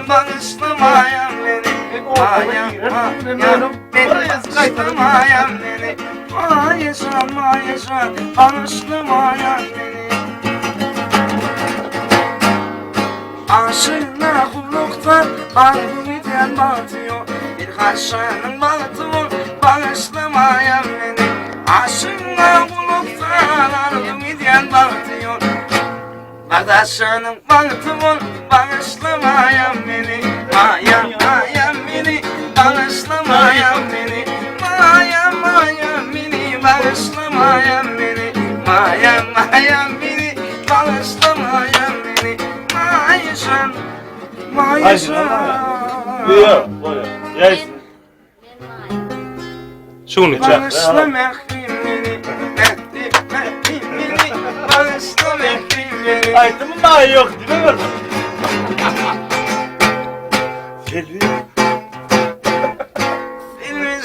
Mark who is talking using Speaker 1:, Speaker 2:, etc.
Speaker 1: bağışlamayan beni. Mayam, mayam, beni bağışlamayan beni. Mayışan, mayışan, bağışlamayan beni. Aşığına kulluktan kalbimi diyen batıyor. Bir kaşığının batığı bağışlamayan beni. Aşığına kulluktan kalbimi diyen batıyor. Kardeşinin batığı bağışlamayan beni. Mayam, mayam beni bağışlamayan beni. Mayam, mayam beni bağışlamayan beni. Mayam, mayam beni bağışlamayan beni. Mayışan, mayışan.
Speaker 2: Yok, böyle. Gelsin. Şunu çek.
Speaker 1: Bağışla mehrim beni. Mehrim beni. Bağışla mehrim beni.
Speaker 2: Aydın'ın daha yok değil mi? Geliyor.
Speaker 1: Filmi